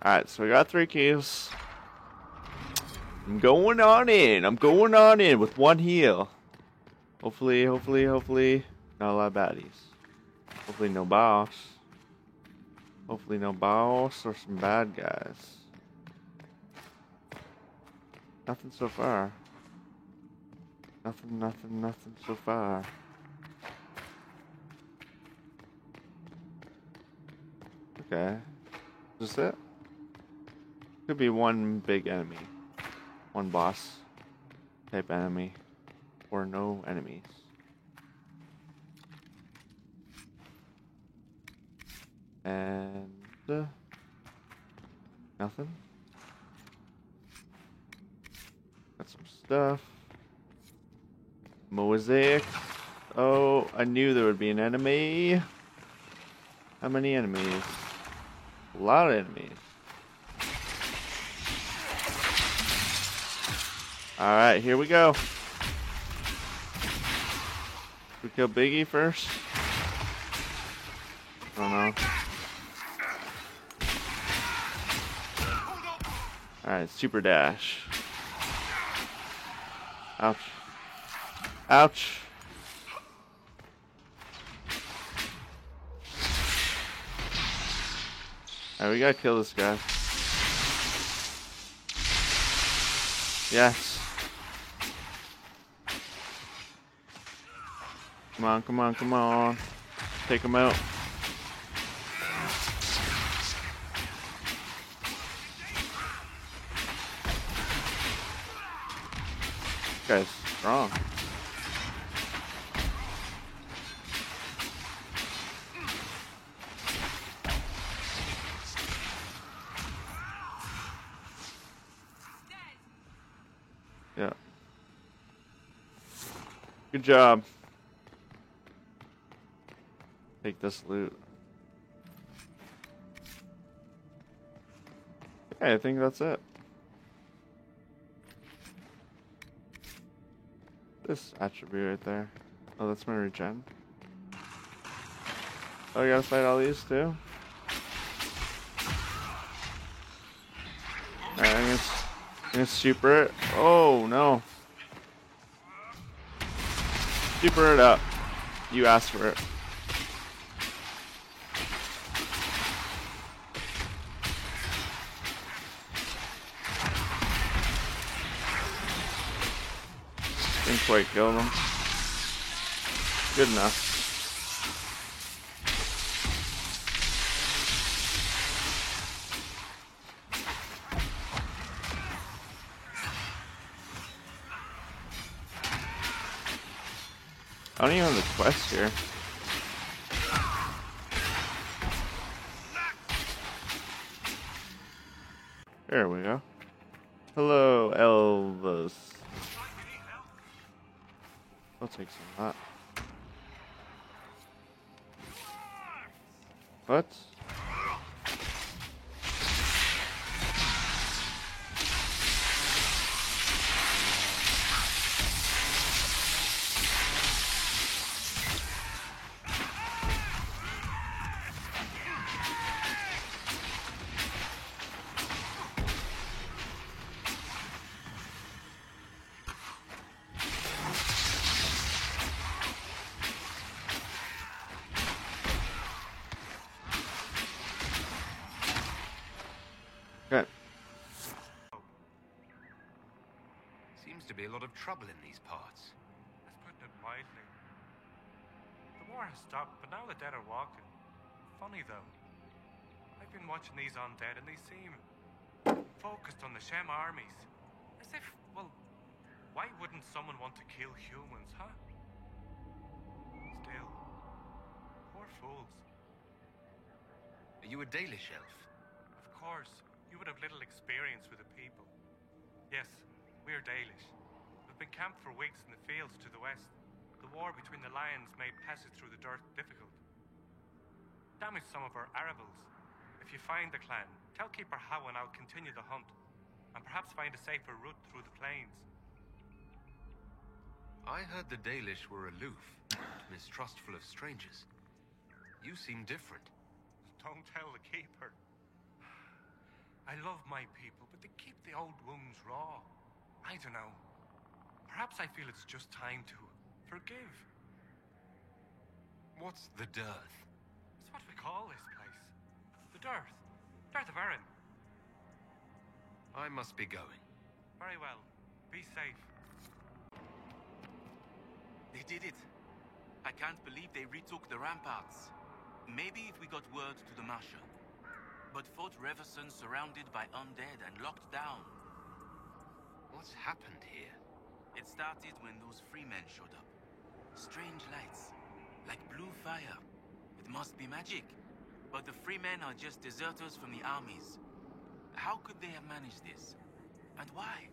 Alright, so we got 3 keys. I'm going on in. I'm going on in with 1 heal. Hopefully, not a lot of baddies. Hopefully no boss. Hopefully no boss or some bad guys. Nothing so far. Nothing so far. Okay. Is this it? Could be 1 big enemy. 1 boss type enemy. Or no enemies. And nothing. Got some stuff. Mosaic. Oh, I knew there would be an enemy. How many enemies? A lot of enemies. Alright, here we go. We kill Biggie first? I don't know. Alright, super dash. Ouch. Ouch. Alright, we gotta kill this guy. Yes. Come on, come on, come on. Take him out. This guy's strong. Yeah. Good job. Take this loot. Okay, I think that's it. This attribute right there. Oh, that's my regen. Oh, you gotta fight all these too? Alright, I'm gonna super it. Oh, no. Super it up. You asked for it. Didn't quite kill them. Good enough. I don't even have the quest here. There we go. Hello, Elvis. I'll take some of that. What? Okay. Seems to be a lot of trouble in these parts. That's putting it mildly. The war has stopped, but now the dead are walking. Funny though. I've been watching these undead and they seem focused on the Shem armies. As if, well, why wouldn't someone want to kill humans, huh? Still, poor fools. Are you a Dalish elf? Of course, you would have little experience with the people. Yes, we're Dalish. We've been camped for weeks in the fields to the west. The war between the lions made passage through the dirt difficult. Damaged some of our arable. If you find the clan, tell Keeper Howen I'll continue the hunt, and perhaps find a safer route through the plains. I heard the Dalish were aloof, mistrustful of strangers. You seem different. Don't tell the Keeper. I love my people, but they keep the old wounds raw. I don't know. Perhaps I feel it's just time to forgive. What's the dearth? It's what we call this place. The Dearth. Dearth of Erin. I must be going. Very well. Be safe. They did it. I can't believe they retook the ramparts. Maybe if we got word to the Masha. But Fort Reverson surrounded by undead and locked down. What's happened here? It started when those freemen showed up. Strange lights, like blue fire. It must be magic. But the freemen are just deserters from the armies. How could they have managed this? And why?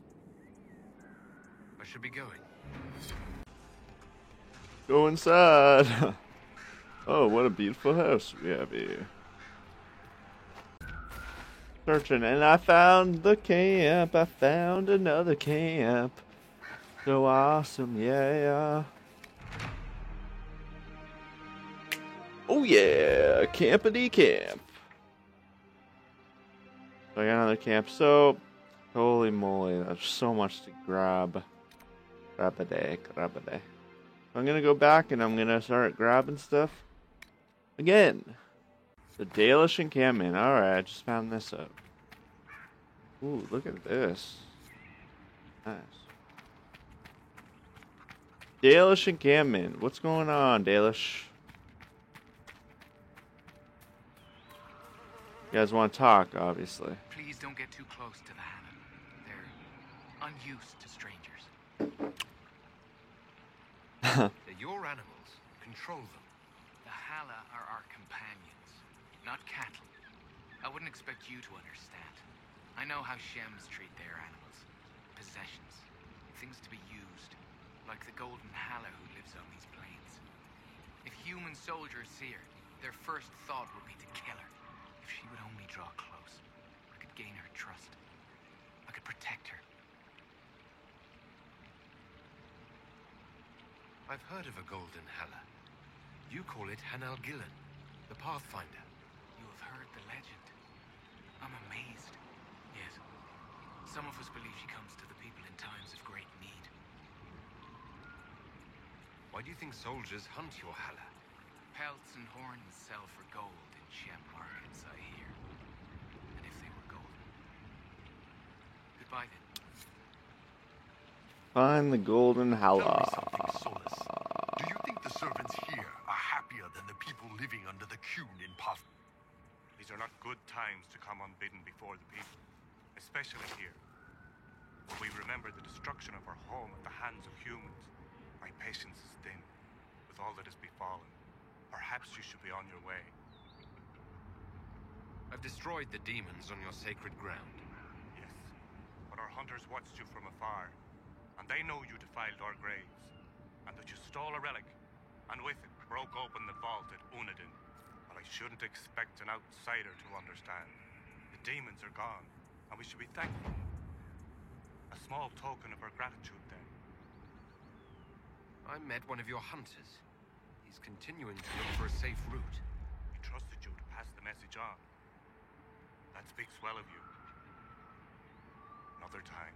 I should be going. Go inside. Oh, what a beautiful house we have here. Searching, and I found the camp. I found another camp. So awesome, yeah. Oh yeah, campity camp. So I got another camp. So, holy moly, there's so much to grab. Grab a day. I'm gonna go back and I'm gonna start grabbing stuff again. The Dalish encampment. Alright, I just found this up. Ooh, look at this. Nice. Dalish encampment. What's going on, Dalish? You guys want to talk, obviously. Please don't get too close to the Hannah. They're unused to strangers. They're your animals. Control them. The Hala are our companions, not cattle. I wouldn't expect you to understand. I know how Shems treat their animals. Possessions. Things to be used. Like the golden Hala who lives on these plains. If human soldiers see her, their first thought would be to kill her. If she would only draw close, I could gain her trust. I could protect her. I've heard of a golden Hala. You call it Hanal Gillen, the Pathfinder. You have heard the legend. I'm amazed. Yes. Some of us believe she comes to the people in times of great need. Why do you think soldiers hunt your Hala? Pelts and horns sell for gold in Shem markets, I hear. And if they were golden. Goodbye then. Find the golden Tell me Hala. something, Solus. Do you think the servants here are happier than the people living under the Qun in Path? These are not good times to come unbidden before the people, especially here. When we remember the destruction of our home at the hands of humans, my patience is thin with all that has befallen. Perhaps you should be on your way. I've destroyed the demons on your sacred ground. Yes, but our hunters watched you from afar, and they know you defiled our graves, and that you stole a relic, and with it broke open the vault at Unadin. But I shouldn't expect an outsider to understand. The demons are gone, and we should be thankful. A small token of our gratitude, then. I met one of your hunters. He's continuing to look for a safe route. We trusted you to pass the message on. That speaks well of you. Another time.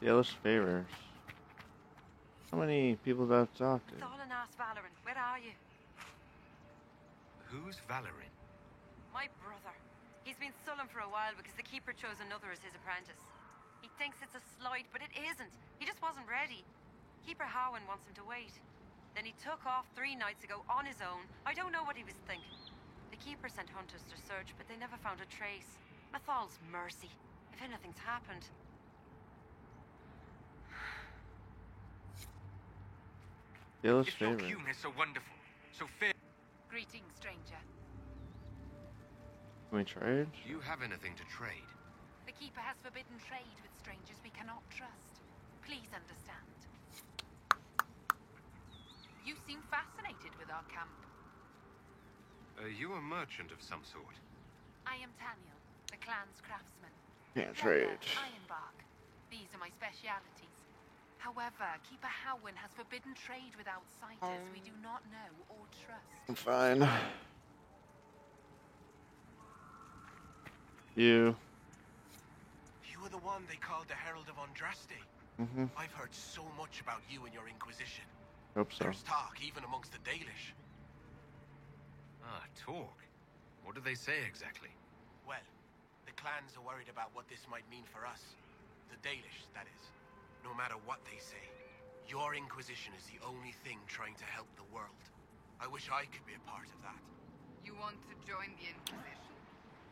Dalish favors. How many people do I have to talk to? Thalin asked Valoran, where are you? Who's Valorin? My brother. He's been sullen for a while because the Keeper chose another as his apprentice. He thinks it's a slight, but it isn't. He just wasn't ready. Keeper Howen wants him to wait. Then he took off 3 nights ago on his own. I don't know what he was thinking. The Keeper sent hunters to search, but they never found a trace. Mathal's mercy. If anything's happened. Dalish If your favor. Qun is so wonderful, so fair. Greetings, stranger. Can we trade? Do you have anything to trade? The Keeper has forbidden trade with strangers we cannot trust. Please understand. You seem fascinated with our camp. Are you a merchant of some sort? I am Taniel, the clan's craftsman. Can't Leather, trade. ironbark. These are my specialities. However, Keeper Howen has forbidden trade with outsiders we do not know or trust. I'm fine. You. You were the one they called the Herald of Andraste. Mm-hmm. I've heard so much about you and your Inquisition. Hope so. There's talk even amongst the Dalish. Ah, talk. What do they say exactly? Well, the clans are worried about what this might mean for us. The Dalish, that is. No matter what they say, your Inquisition is the only thing trying to help the world. I wish I could be a part of that. You want to join the Inquisition?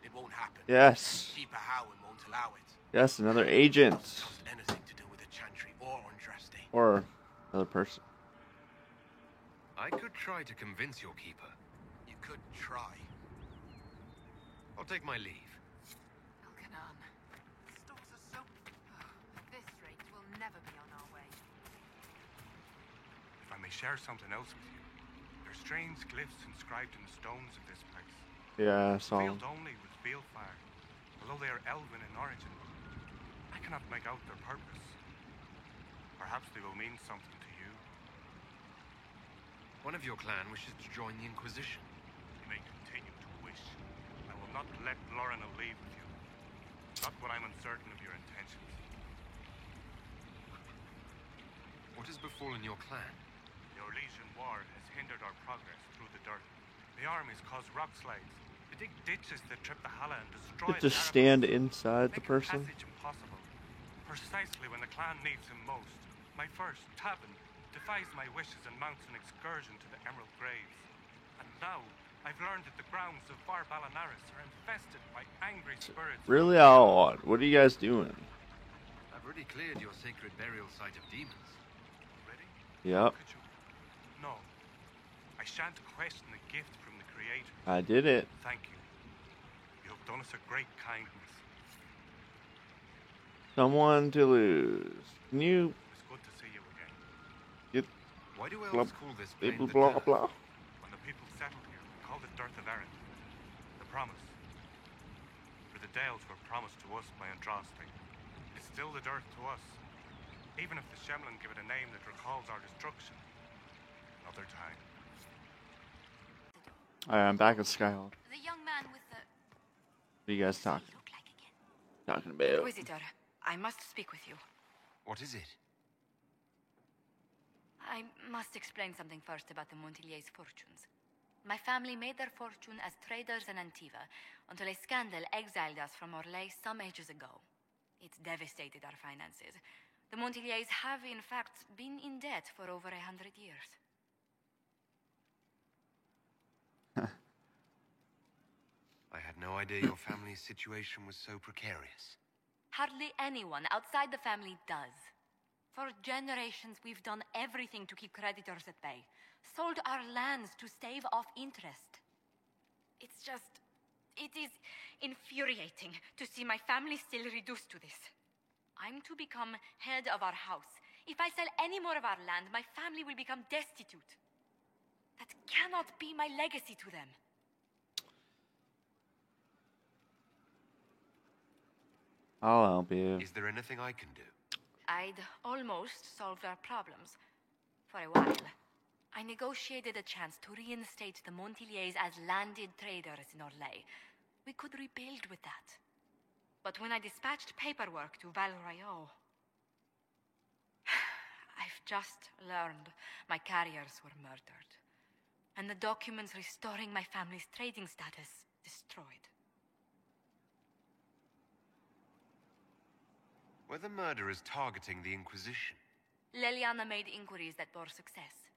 It won't happen. Yes. Keeper Howin won't allow it. Yes, another agent. Doesn't anything to do with the Chantry or Andraste. Or another person. I could try to convince your keeper. You could try. I'll take my leave. Elkanan. Stores are so... At this rate, we'll never be on our way. If I may share something else with you, there are strange glyphs inscribed in the stones of this place. Yeah, I saw him. Revealed only with Balefire, although they are elven in origin. I cannot make out their purpose. Perhaps they will mean something to you. One of your clan wishes to join the Inquisition. You may continue to wish. I will not let Lorna leave with you. Not when I'm uncertain of your intentions. What has befallen your clan? The Orlesian War has hindered our progress through the dirt. The armies cause rock slides. They dig ditches that trip the Hala and destroy You have to the stand Arabs. inside the Make person. passage impossible. Precisely when the clan needs him most, my first, Tabin, defies my wishes and mounts an excursion to the Emerald Graves. And now, I've learned that the grounds of Bar Balanaris are infested by angry spirits. Really odd. What are you guys doing? I've already cleared your sacred burial site of demons. Ready? Yep. Could you? No. I shan't question the gift from the Creator. I did it. Thank you. You have done us a great kindness. Someone to lose. Can you It's good to see you again. get Why do blah elves call this plain blah the blah Dirt? blah? When the people settled here, we called it Dearth of Erin. The promise. For the Dales were promised to us by Andraste. It's still the Dearth to us. Even if the Shemlin give it a name that recalls our destruction. Another time. Alright, I'm back at Skyhold. The young man with the... What are you guys talking? Look like again. Talking about? Inquisitor, I must speak with you. What is it? I must explain something first about the Montiliers' fortunes. My family made their fortune as traders in Antiva until a scandal exiled us from Orlais some ages ago. It's devastated our finances. The Montiliers have, in fact, been in debt for over 100 years. I had no idea your family's situation was so precarious. Hardly anyone outside the family does. For generations, we've done everything to keep creditors at bay. Sold our lands to stave off interest. It is infuriating to see my family still reduced to this. I'm to become head of our house. If I sell any more of our land, my family will become destitute. That cannot be my legacy to them. I'll help you. Is there anything I can do? I'd almost solved our problems. For a while. I negotiated a chance to reinstate the Montiliers as landed traders in Orlais. We could rebuild with that. But when I dispatched paperwork to Val Royeaux, I've just learned my carriers were murdered. And the documents restoring my family's trading status destroyed. Were the murderers targeting the Inquisition? Leliana made inquiries that bore success.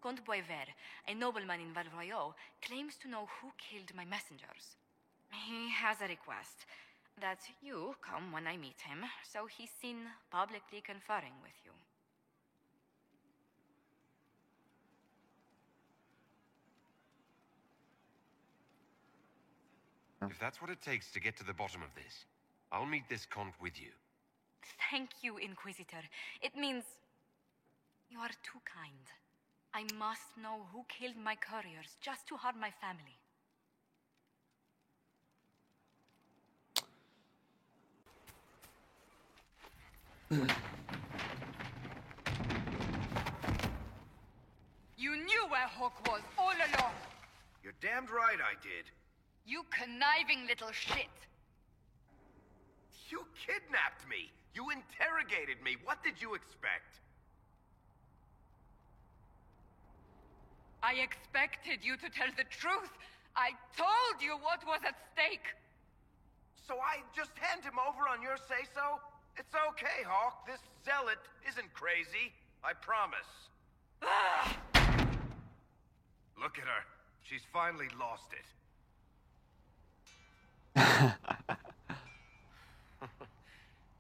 Comte Boisvert, a nobleman in Val Royeaux, claims to know who killed my messengers. He has a request that you come when I meet him, so he's seen publicly conferring with you. If that's what it takes to get to the bottom of this, I'll meet this Comte with you. Thank you, Inquisitor. It means you are too kind. I must know who killed my couriers just to harm my family. You knew where Hawk was all along. You're damned right I did. You conniving little shit. You kidnapped me! You interrogated me! What did you expect? I expected you to tell the truth. I told you what was at stake. So I just hand him over on your say-so? It's okay, Hawk. This zealot isn't crazy. I promise. Look at her. She's finally lost it.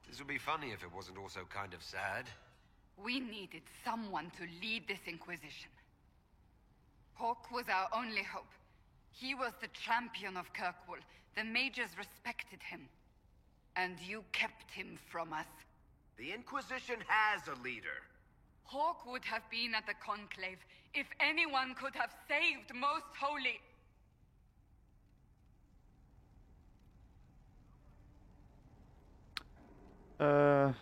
This would be funny if it wasn't also kind of sad. We needed someone to lead this Inquisition. Hawk was our only hope. He was the champion of Kirkwall. The mages respected him. And you kept him from us. The Inquisition has a leader. Hawk would have been at the Conclave if anyone could have saved Most Holy. Sure.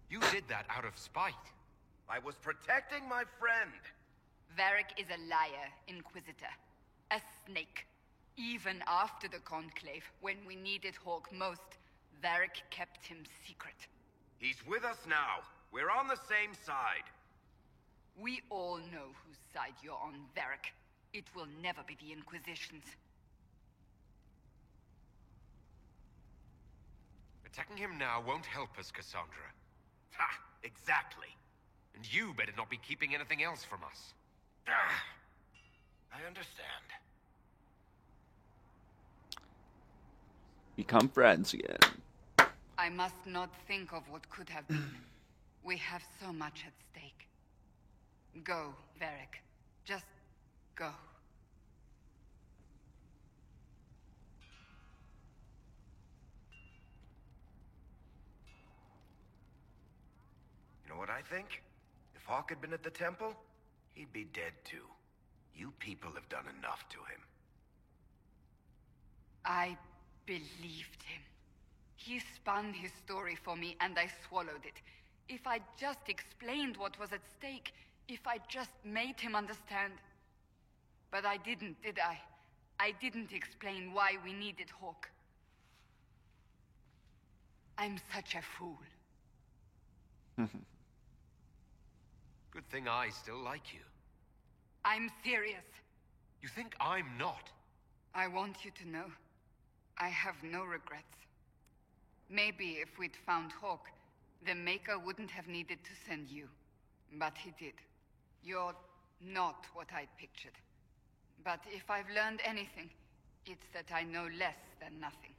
You did that out of spite. I was protecting my friend. Varric is a liar, Inquisitor. A snake. Even after the Conclave, when we needed Hawk most, Varric kept him secret. He's with us now. We're on the same side. We all know whose side you're on, Varric. It will never be the Inquisition's. Attacking him now won't help us, Cassandra. Ha! Exactly. And you better not be keeping anything else from us. I understand. Become friends again. I must not think of what could have been. We have so much at stake. Go, Varric. Just go. You know what I think? If Hawk had been at the temple, he'd be dead too. You people have done enough to him. I believed him. He spun his story for me, and I swallowed it. If I just explained what was at stake, if I just made him understand. But I didn't, did I? I didn't explain why we needed Hawk. I'm such a fool. Good thing I still like you. I'm serious. You think I'm not? I want you to know, I have no regrets. Maybe if we'd found Hawk, the Maker wouldn't have needed to send you. But he did. You're not what I'd pictured. But if I've learned anything, it's that I know less than nothing.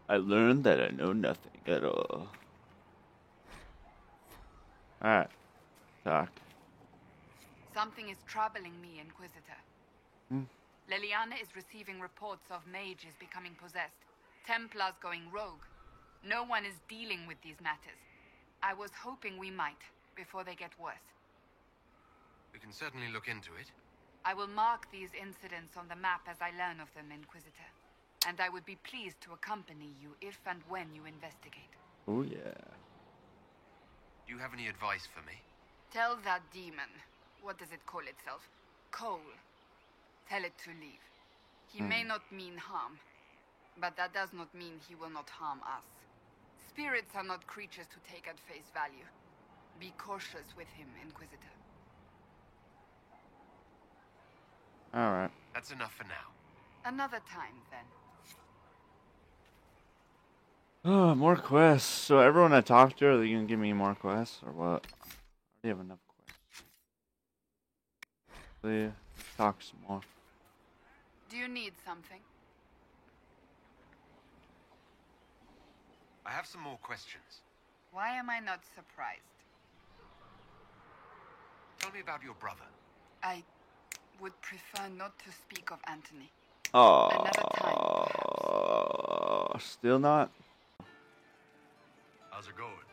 I learned that I know nothing at all. Alright. Talk. Something is troubling me, Inquisitor. Leliana is receiving reports of mages becoming possessed, Templars going rogue. No one is dealing with these matters. I was hoping we might, before they get worse. We can certainly look into it. I will mark these incidents on the map as I learn of them, Inquisitor. And I would be pleased to accompany you if and when you investigate. Oh yeah. Do you have any advice for me? Tell that demon, what does it call itself? Cole. Tell it to leave. He may not mean harm, but that does not mean he will not harm us. Spirits are not creatures to take at face value. Be cautious with him, Inquisitor. Alright. That's enough for now. Another time, then. Oh, more quests. So everyone I talked to, are they gonna give me more quests or what? I already have enough quests. Let's talk some more. Do you need something? I have some more questions. Why am I not surprised? Tell me about your brother. I would prefer not to speak of Anthony. Oh, Another time, perhaps. Still not? How's it going?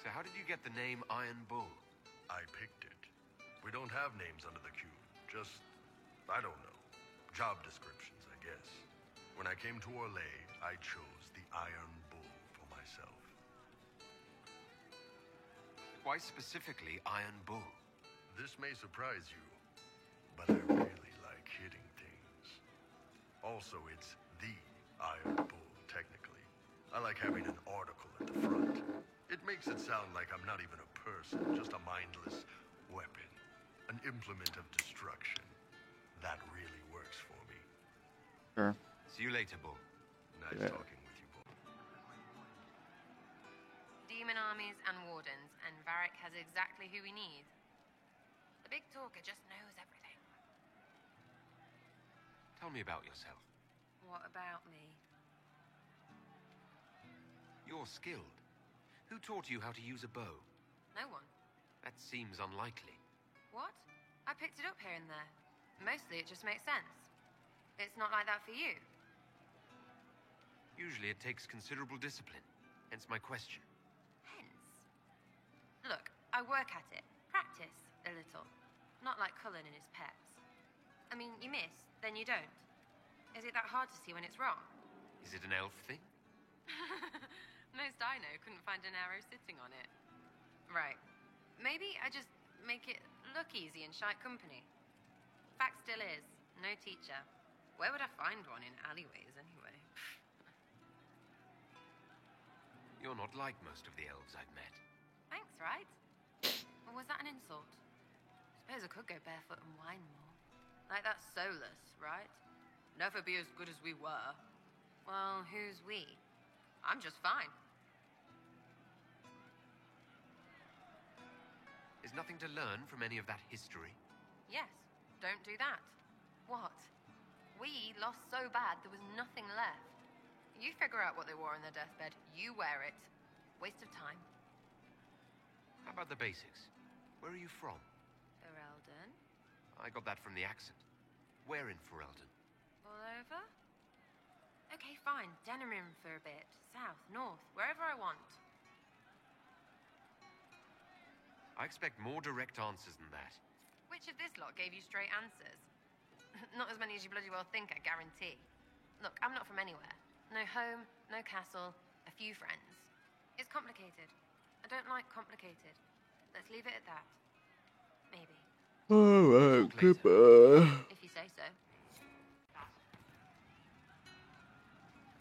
So how did you get the name Iron Bull? I picked it. We don't have names under the cube. Just, I don't know. Job descriptions, I guess. When I came to Orlais, I chose the Iron Bull for myself. Why specifically Iron Bull? This may surprise you, but I really like hitting things. Also, it's the Iron Bull, technically. I like having an article at the front. It makes it sound like I'm not even a person, just a mindless weapon. An implement of destruction. That really works for me. Sure. See you later, Bull. Nice Yeah. talking with you, Bull. Demon armies and wardens, and Varric has exactly who we need. The big talker just knows everything. Tell me about yourself. What about me? You're skilled. Who taught you how to use a bow? No one. That seems unlikely. What? I picked it up here and there. Mostly it just makes sense. It's not like that for you. Usually it takes considerable discipline. Hence my question. Hence. Look, I work at it. Practice a little. Not like Cullen and his pets. I mean, you miss, then you don't. Is it that hard to see when it's wrong? Is it an elf thing? Most I know couldn't find an arrow sitting on it. Right. Maybe I just make it look easy in shite company. Fact still is, no teacher. Where would I find one in alleyways anyway? You're not like most of the elves I've met. Thanks, right? Or was that an insult? Suppose I could go barefoot and whine more. Like that Solus, right? Never be as good as we were. Well, who's we? I'm just fine. Is nothing to learn from any of that history? Yes, don't do that. What? We lost so bad there was nothing left. You figure out what they wore on their deathbed. You wear it. Waste of time. How about the basics? Where are you from? Ferelden? I got that from the accent. Where in Ferelden? All over? Okay, fine. Denerim for a bit. South, north, wherever I want. I expect more direct answers than that. Which of this lot gave you straight answers? Not as many as you bloody well think, I guarantee. Look, I'm not from anywhere. No home, no castle, a few friends. It's complicated. I don't like complicated. Let's leave it at that. Maybe. Alright, goodbye. If you say so.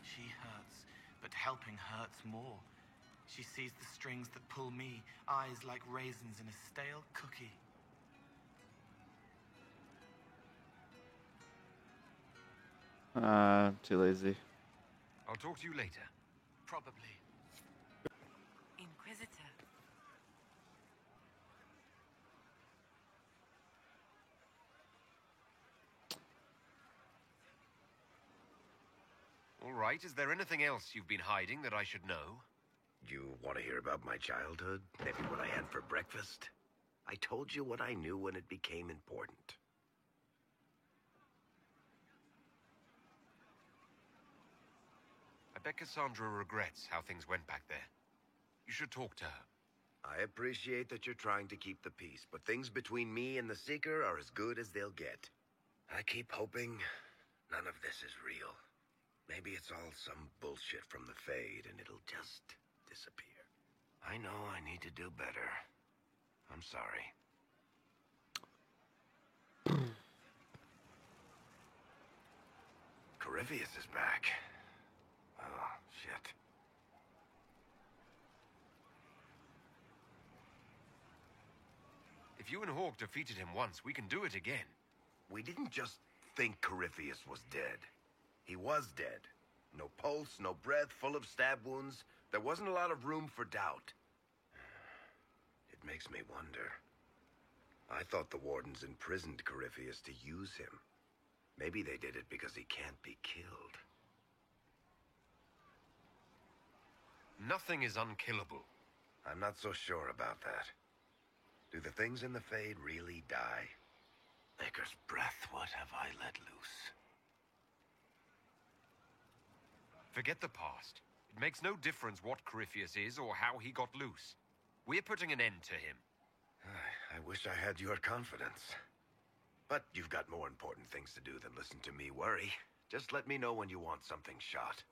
She hurts, but helping hurts more. She sees the strings that pull me, eyes like raisins in a stale cookie. Too lazy. I'll talk to you later. Probably. Inquisitor. All right, is there anything else you've been hiding that I should know? You want to hear about my childhood? Maybe what I had for breakfast? I told you what I knew when it became important. I bet Cassandra regrets how things went back there. You should talk to her. I appreciate that you're trying to keep the peace, but things between me and the Seeker are as good as they'll get. I keep hoping none of this is real. Maybe it's all some bullshit from the Fade, and it'll just disappear. I know I need to do better. I'm sorry. Corypheus is back. Oh, shit. If you and Hawk defeated him once, we can do it again. We didn't just think Corypheus was dead. He was dead. No pulse, no breath, full of stab wounds. There wasn't a lot of room for doubt. It makes me wonder. I thought the Wardens imprisoned Corypheus to use him. Maybe they did it because he can't be killed. Nothing is unkillable. I'm not so sure about that. Do the things in the Fade really die? Maker's breath, what have I let loose? Forget the past. It makes no difference what Corypheus is or how he got loose. We're putting an end to him. I wish I had your confidence. But you've got more important things to do than listen to me worry. Just let me know when you want something shot.